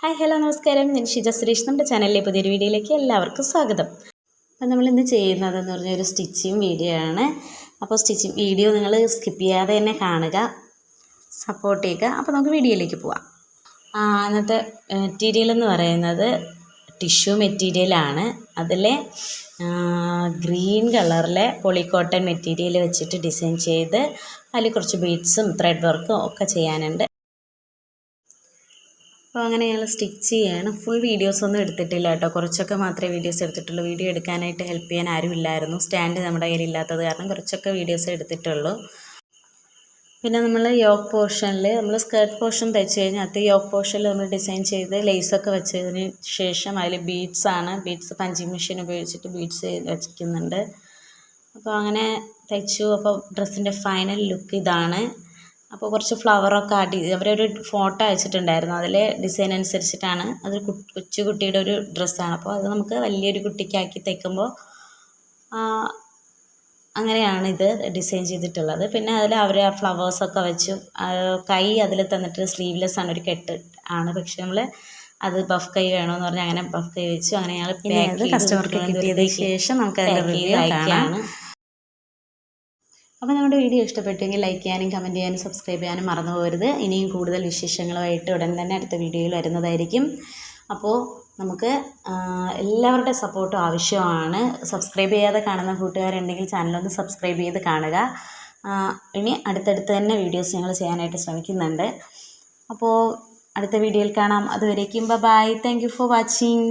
Hi hello നമസ്കാരം, ഞാൻ ഷിജ സുരേഷ്. നമ്മുടെ ചാനലിലെ പുതിയൊരു വീഡിയോയിലേക്ക് എല്ലാവർക്കും സ്വാഗതം. അപ്പോൾ നമ്മളിന്ന് ചെയ്യുന്നതെന്ന് പറഞ്ഞാൽ ഒരു സ്റ്റിച്ചിങ് വീഡിയോ ആണ്. അപ്പോൾ സ്റ്റിച്ചിങ് വീഡിയോ നിങ്ങൾ സ്കിപ്പ് ചെയ്യാതെ തന്നെ കാണുക, സപ്പോർട്ട് ചെയ്യുക. അപ്പോൾ നമുക്ക് വീഡിയോയിലേക്ക് പോവാം. അന്നത്തെ മെറ്റീരിയൽ എന്ന് പറയുന്നത് ടിഷ്യൂ മെറ്റീരിയലാണ്. അതിലെ ഗ്രീൻ കളറിലെ പോളിക്കോട്ടൺ മെറ്റീരിയൽ വെച്ചിട്ട് ഡിസൈൻ ചെയ്ത് അതിൽ കുറച്ച് ബീഡ്സും ത്രെഡ് വർക്കും ഒക്കെ ചെയ്യാനുണ്ട്. അപ്പോൾ അങ്ങനെ ഞങ്ങൾ സ്റ്റിച്ച് ചെയ്യാണ്. ഫുൾ വീഡിയോസൊന്നും എടുത്തിട്ടില്ല കേട്ടോ, കുറച്ചൊക്കെ മാത്രമേ വീഡിയോസ് എടുത്തിട്ടുള്ളൂ. വീഡിയോ എടുക്കാനായിട്ട് ഹെൽപ്പ് ചെയ്യാൻ ആരും ഇല്ലായിരുന്നു. സ്റ്റാൻഡ് നമ്മുടെ കയ്യിലില്ലാത്തത് കാരണം കുറച്ചൊക്കെ വീഡിയോസ് എടുത്തിട്ടുള്ളൂ. പിന്നെ നമ്മൾ യോക്ക് പോർഷനിൽ നമ്മൾ സ്കേർട്ട് പോർഷൻ തയ്ച്ച് കഴിഞ്ഞാൽ അത് യോക്ക് പോർഷനിൽ നമ്മൾ ഡിസൈൻ ചെയ്ത് ലേസൊക്കെ വെച്ചതിന് ശേഷം അതിൽ ബീഡ്സ് പഞ്ചിങ് മെഷീൻ ഉപയോഗിച്ചിട്ട് ബീഡ്സ് വയ്ക്കുന്നുണ്ട്. അപ്പോൾ അങ്ങനെ തയ്ച്ചു. അപ്പോൾ ഡ്രസ്സിൻ്റെ ഫൈനൽ ലുക്ക് ഇതാണ്. അപ്പോൾ കുറച്ച് ഫ്ലവറൊക്കെ അവരൊരു ഫോട്ടോ അയച്ചിട്ടുണ്ടായിരുന്നു. അതിലെ ഡിസൈൻ അനുസരിച്ചിട്ടാണ്. അത് കൊച്ചുകുട്ടിയുടെ ഒരു ഡ്രസ്സാണ്. അപ്പോൾ അത് നമുക്ക് വലിയൊരു കുട്ടിക്കാക്കി തയ്ക്കുമ്പോൾ അങ്ങനെയാണ് ഇത് ഡിസൈൻ ചെയ്തിട്ടുള്ളത്. പിന്നെ അതിൽ അവർ ആ ഫ്ലവേഴ്സൊക്കെ വെച്ചു. കൈ അതിൽ തന്നിട്ട് സ്ലീവ്ലെസ് ആണ്, ഒരു കെട്ട് ആണ്. പക്ഷെ നമ്മൾ അത് ബഫ് കൈ വേണമെന്ന് പറഞ്ഞാൽ അങ്ങനെ ബഫ് കൈ വെച്ചു. അങ്ങനെ ഞങ്ങൾ കസ്റ്റമർക്ക് കിട്ടിയതിന് ശേഷം നമുക്ക് അതിൻ്റെ റിവ്യൂ അയക്കുകയാണ്. അപ്പോൾ നമ്മുടെ വീഡിയോ ഇഷ്ടപ്പെട്ടെങ്കിൽ ലൈക്ക് ചെയ്യാനും കമൻറ്റ് ചെയ്യാനും സബ്സ്ക്രൈബ് ചെയ്യാനും മറന്നു പോകരുത്. ഇനിയും കൂടുതൽ വിശേഷങ്ങളുമായിട്ട് ഉടൻ തന്നെ അടുത്ത വീഡിയോയിൽ വരുന്നതായിരിക്കും. അപ്പോൾ നമുക്ക് എല്ലാവരുടെ സപ്പോർട്ടും ആവശ്യമാണ്. സബ്സ്ക്രൈബ് ചെയ്യാതെ കാണുന്ന കൂട്ടുകാരുണ്ടെങ്കിൽ ചാനലൊന്ന് സബ്സ്ക്രൈബ് ചെയ്ത് കാണുക. ഇനി അടുത്തടുത്ത് തന്നെ വീഡിയോസ് ഞങ്ങൾ ചെയ്യാനായിട്ട് ശ്രമിക്കുന്നുണ്ട്. അപ്പോൾ അടുത്ത വീഡിയോയിൽ കാണാം. അതുവരേക്കും bye. Thank you for watching.